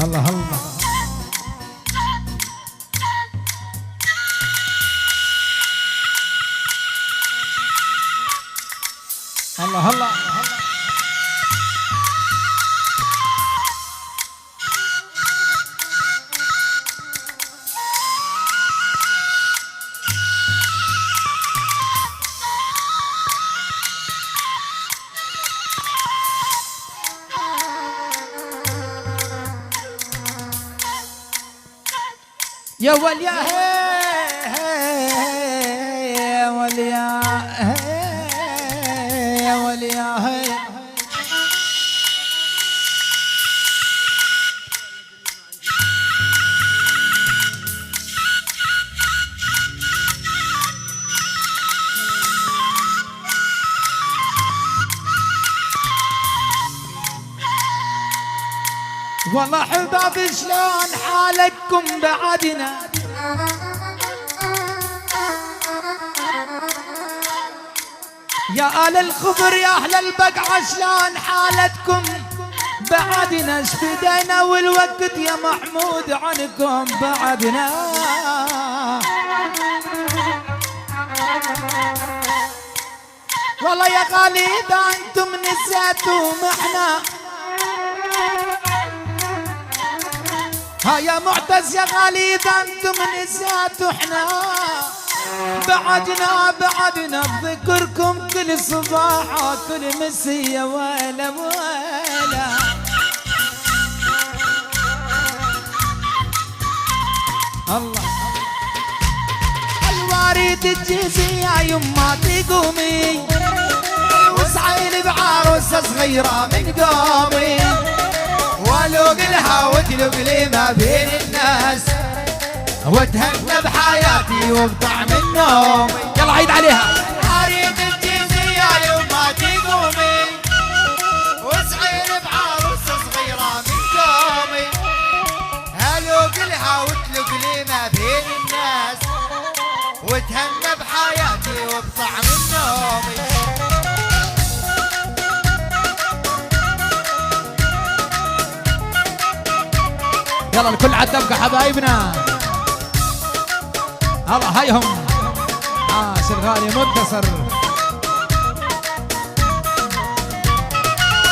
الله الله الله الله. يا وليا يا وليا يا وليا والله حباب شلون حالكم بعدنا يا آل الخبر يا أهل البقعة شلون حالتكم بعدنا اشفدينا والوقت يا محمود عنكم بعدنا والله يا غالي إذا أنتم نسيتوا محنا ها يا معتز يا غالي إذا أنتم نسيتوا احنا بعدنا بذكركم كل صباح وكل مسية ولا الله. الوارد الجيزي يا يما تقومي وسعيني بعروسة صغيرة من قومي والوق لها وتلوق لي ما بين الناس واتهنى بحياتي وبطعم النوم. يلا عيد عليها. اريد الجيزي يا يما تقومي وسعيني بعروسة صغيرة من قومي هلوق لها وتلوق لي ما بين الناس واتهنى بحياتي وبطعم النوم. يلا الكل عالدبقة حبايبنا. الله هيهم عاشر غالي منتصر.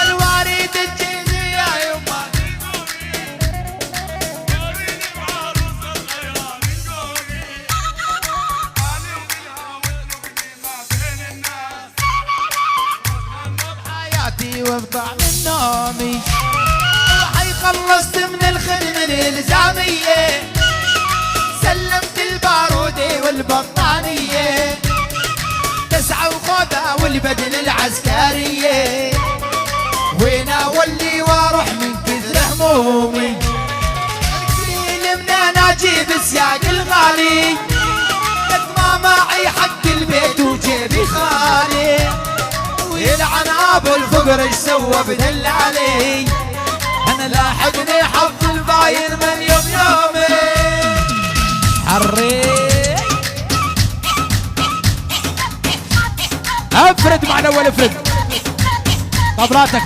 الوارد الجيزي يا يما بحياتي وبطعم النومي وحي خلصت من الخدمة الإلزامية سلمت البارودة والبطانية تسعى وخوذة والبدل العسكرية وين اولي واروح من كثر همومي الكليل من انا اجيب السياق الغالي لك ما معي حق البيت وجيبي خالي ويلعن ابو الفقر ايش سوى بدلالي انا لاحقني حظ الباين من يومي حري افرد مع الاول افرد طبلاتك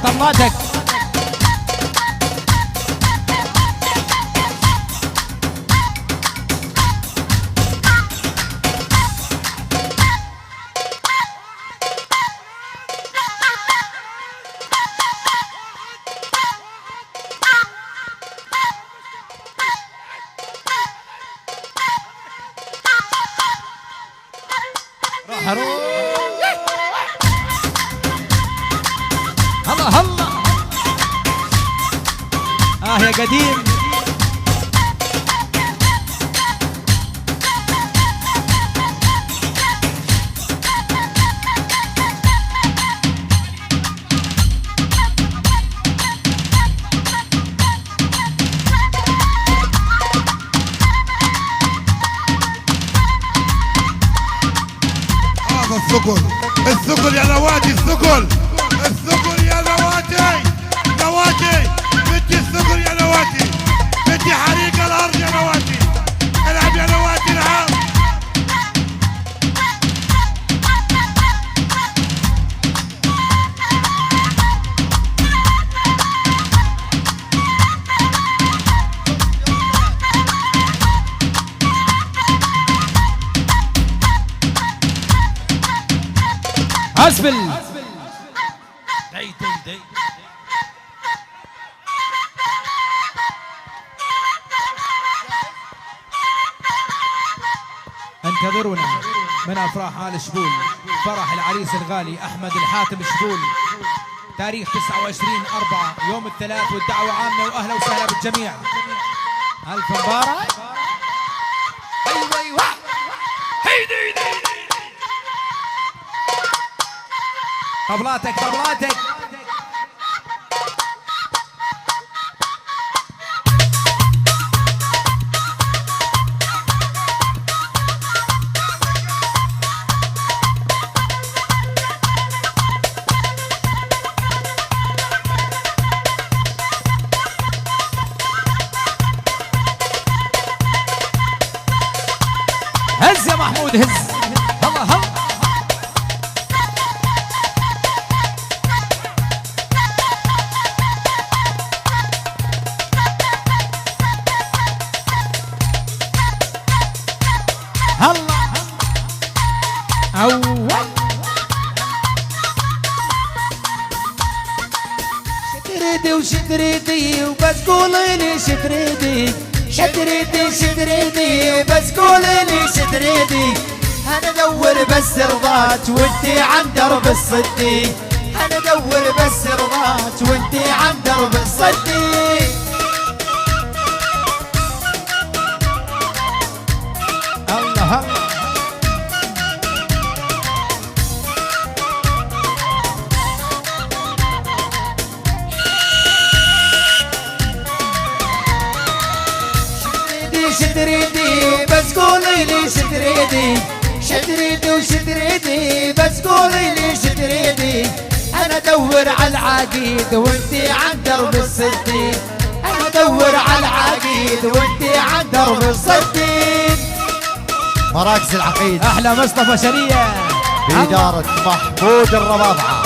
الله يا قديم الثقل يا نواتي الثقل يا نواتي بدي الثقل يا نواتي بدي حريق الارض يا نواتي العب يا نواتي العب اسفل. انتظرونا من افراح ال شبول، فرح العريس الغالي احمد الحاتم شبول، تاريخ 29/4 يوم الثلاث، والدعوه عامه واهلا وسهلا بالجميع. الف مبارك. ايوه ايوه طبلاتك طبلاتك. هز يا محمود هز. هلا هلا هلا أول. شتريدي وشتريدي وبس قولي لي شتريدي، شتريدي شتريدي وبس قولي لي شتريدي، انا ادور بس رضاك وانتي عن درب الصدي، انا ادور بس رضاك وانتي عن درب الصدي. الله الله شتريدي بس قولي لي شتريدي، شتريدي وشتريدي بس قولي لي شتريدي، انا ادور على العقيد وانتي عن درب الصدي، انا ادور على العقيد وانتي عن درب الصدي. مراكز العقيد احلى مصطفى شريه بإدارة محمود الربابعة.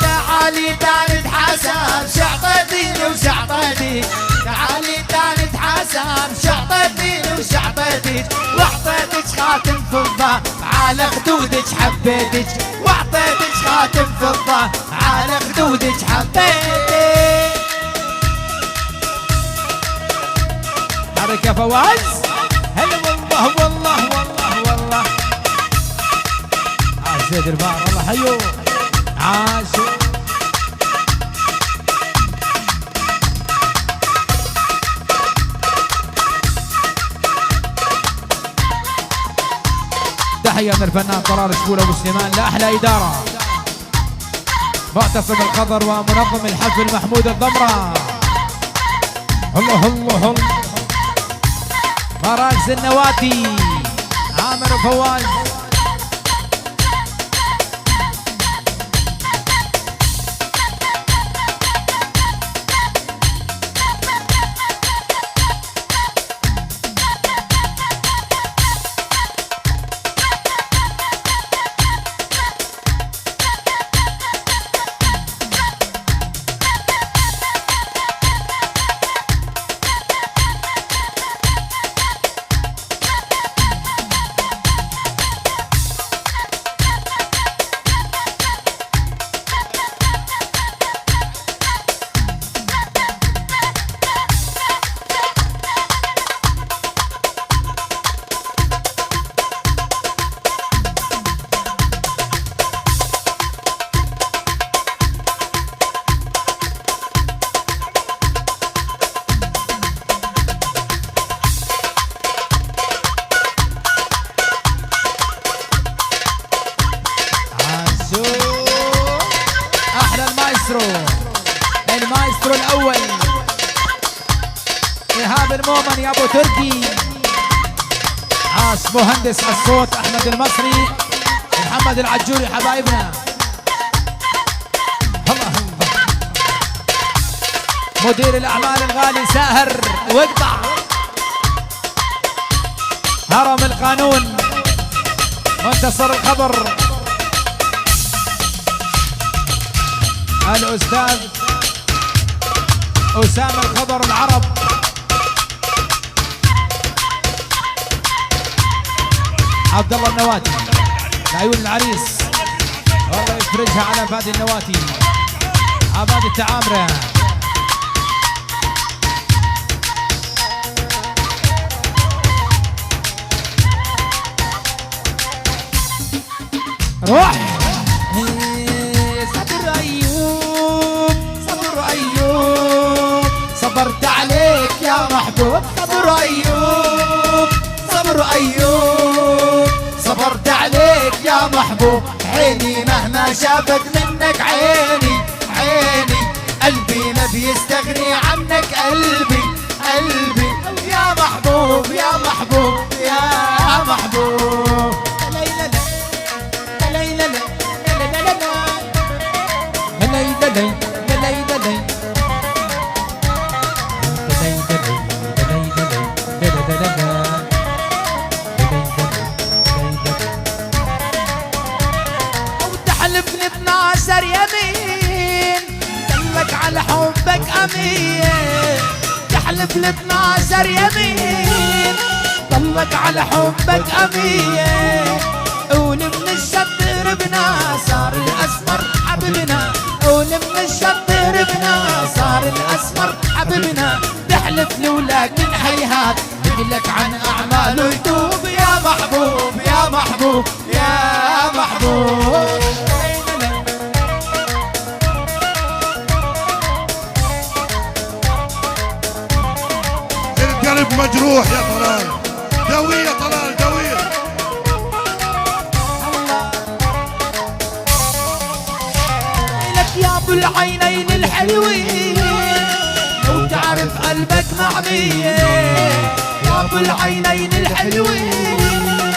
تعالي تعالي نتحاسب شعطتيني وشعطتك، تعالي تعالي نتحاسب شعطتيني وشعطتك، واعطيتك خاتم فضة على خدودك حبيتك، واعطيتك خاتم فضة على خدودك حبيتك. حرك يا فواز. هلا والله والله والله والله. زيد البار الله حيو عاشو. تحية من الفنان طلال شبول ابو سليمان لاحلى ادارة، معتصم الخضر ومنظم الحفل محمود الضمرة. الله الله الله. مراكز النوادي عامر فواز. المايسترو الاول ايهاب المومن يا ابو تركي، عاص مهندس الصوت احمد المصري، محمد العجوري حبايبنا. الله الله. مدير الاعمال الغالي ساهر واقطع. هرم القانون منتصر الخضر، الاستاذ أسامة الخضر العرب. عبد الله النواتي لعيون العريس، الله يفرجها على فادي النواتي. عباد التعامرة. روح. صبر أيوب صبر أيوب صبرت عليك يا محبوب. صبر أيوب صبر أيوب صبرت عليك يا محبوب. عيني مهما شافت منك عيني عيني قلبي ما بيستغني عنك قلبي قلبي يا محبوب يا محبوب يا محبوب. وتحلفني 12 يمين دلك على حبك امين. تحلفني 12 يمين ضلك على حبك امين. قول من الشط ربنا صار الاسمر حبيبنا. قول من الشط ربنا صار الاسمر حبيبنا. تحلف له ولكن هيهات لك عن اعماله يتوب. يا محبوب يا محبوب يا محبوب. القلب مجروح يا طلال، دوية طلال دوية. لك يا ابو العينين الحلوين لو تعرف قلبك مع مين. يا ابو العينين الحلوين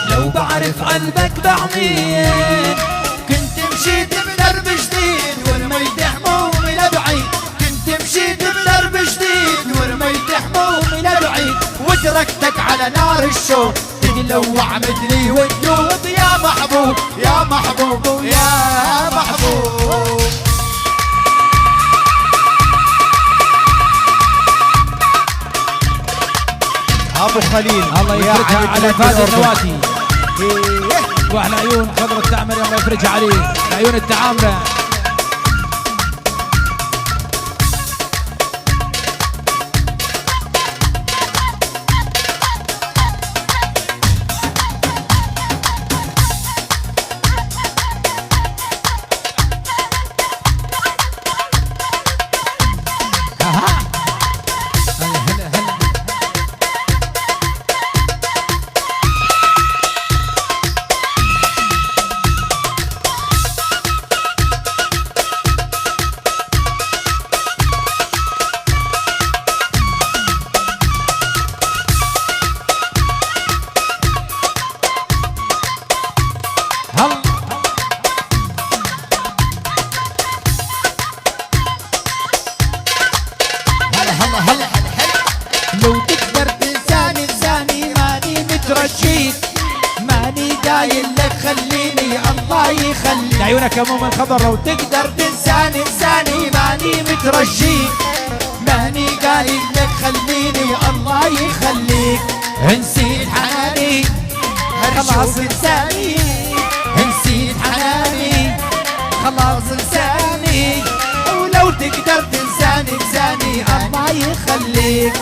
لو بعرف قلبك مع مين. كنت مشيت بدرب جديد ورميت همومي لبعيد. كنت مشيت بدرب جديد ورميت همومي لبعيد. وتركتك على نار الشوق تتلوع مثلي وتدوب. يا محبوب يا محبوب يا محبوب. ابو خليل الله يفرجها على فادي النواتي وعلى عيون خضر التعمري. الله يفرجها عليه عيون التعامرة. لو تقدر تنساني تنساني ماني مترشيك. ماني قايل لك خليني الله يخليك. عيونك يا مؤمن خضر. لو تقدر تنساني تنساني ماني مترشيك. ماني قايل لك خليني الله يخليك. نسيت حناني خلاص انساني. نسيت حناني خلاص انساني. ولو تقدر تنساني تنساني الله يخليك.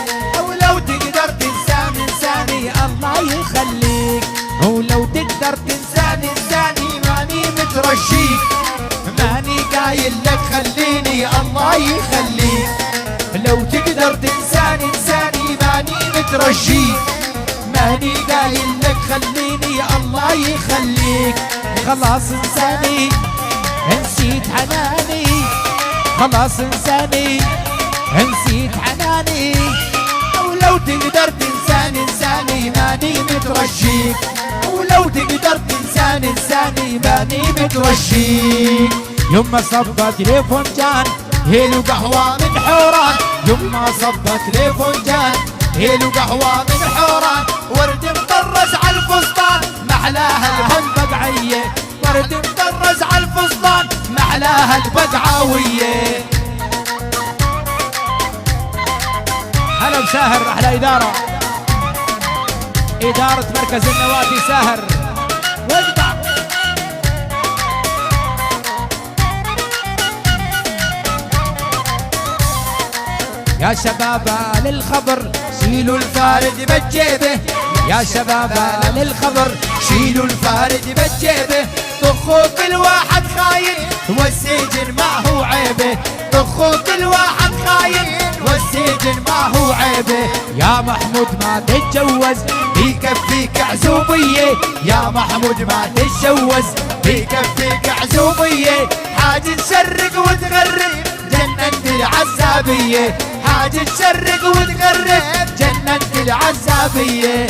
ولو تقدر تنساني تنساني الله يخليك. ولو تقدر تنساني تنساني ماني مترشيك. ماني قايل لك خليني الله يخليك. لو تقدر تنساني تنساني ماني مترشيك. ماني قايل لك خليني الله يخليك. خلاص انساني نسيت حناني. خلاص انساني نسيت حناني. ولو تقدر تنساني تنساني ماني مترشيك. ولو تقدر تنساني تنساني ماني مترشيك. يما صبت لي فنجان هيلو قهوة من حوران. يما صبت لي فنجان هيلو قهوة من حوران. ورد مطرز على الفستان محلاها البقعية. ورد مطرز على الفستان محلاها البقعاوية. ساهر احلى اداره، اداره مركز النوادي ساهر. واقطع يا شباب للخضر شيلوا الفارد بجيبه، يا شباب للخضر شيلوا الفارد بجيبه، طخوا كل واحد خاين والسجن ما هو عيبه، طخوا كل واحد خاين والسجن ما هو عيبه. يا محمود ما تتجوز بيكفيك عزوبية، يا محمود ما تتجوز بيكفيك عزوبية، حاجة تشرق وتغرب جنة العزابية، حاجة تشرق وتغرب جنة العزابية.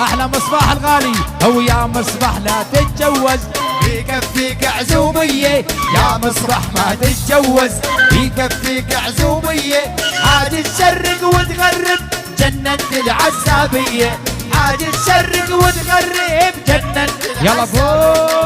احلى مصباح الغالي هو يا مصباح لا تتجوز بيكفيك عزوبية، يا مصباح ما تتجوز بيكفيك عزوبية، حاجة تشرق وتغرب جنة العزابية، حاجة تشرق وتغرب جنة يلا فوق.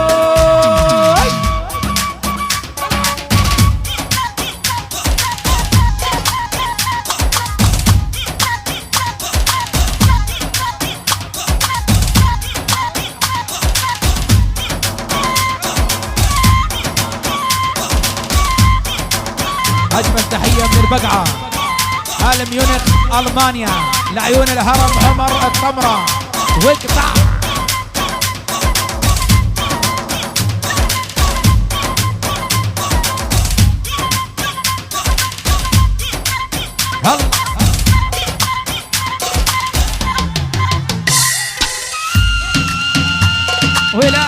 أجمل تحية من البقعة آل ميونخ ألمانيا لعيون الهرم عمر الطمرة. واقطع هلا ولا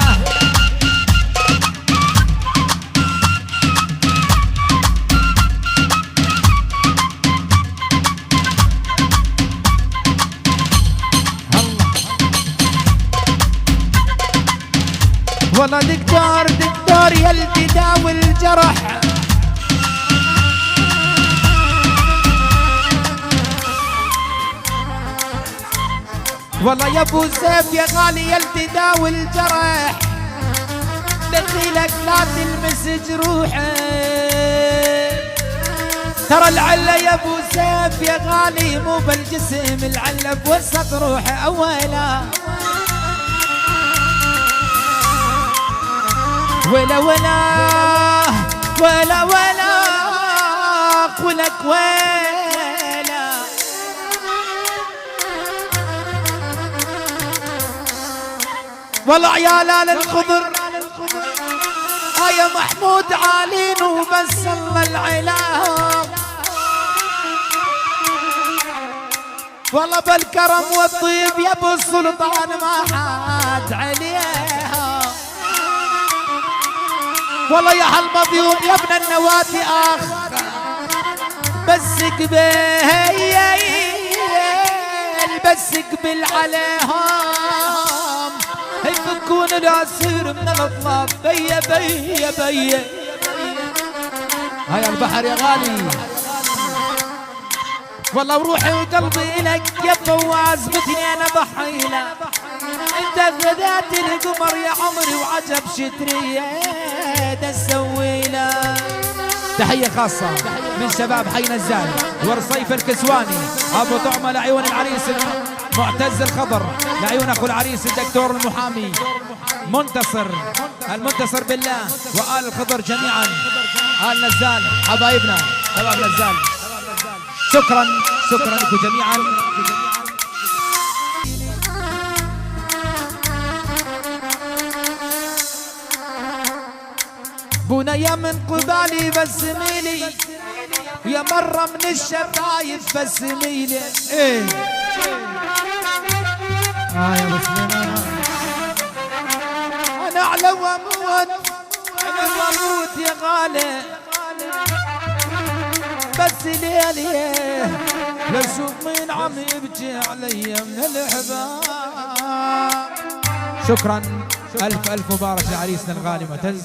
والله دكتور دكتور يلي داوي الجرح، والله يا ابو سيف يا غالي يلي داوي الجرح، دخيلك لا تلمس جروحه، ترى العله يا ابو سيف يا غالي مو بالجسم، العله بوسط روحه اولا. ولا ولا ولا ولا ولك ولا والله عيال آل الخضر يا محمود عالين وبس الله العلاهم، والله بالكرم والطيب يا ابو السلطان ما حد عليها، والله يا هالمظلوم يا ابن النوادي اخ بس قبيل بس قبل عليهم يفكون الاسير من الاطلاف. بيا بيا بيا هيا البحر يا غالي، والله وروحي وقلبي لك يا فواز باثنين ضحينا، انت غذات القمر يا عمري وعجب شتريه تسوينا. تحية خاصة من شباب حي نزال ورصيف الكسواني ابو طعمة لعيون العريس معتز الخضر، لعيون اخو العريس الدكتور المحامي منتصر المنتصر بالله، وآل الخضر جميعا آل نزال حبايبنا شباب نزال. شكرا شكرا لكم جميعا. بنية من قبالي بسميلي يا مرة من الشفايف بسميلي ايه يا بسميلي انا على واموت انا بموت يا غالي بس ليلي لو شوف مين عم يبكي علي من الحباب. شكرا الف الف مبارك لعريسنا الغالي معتز.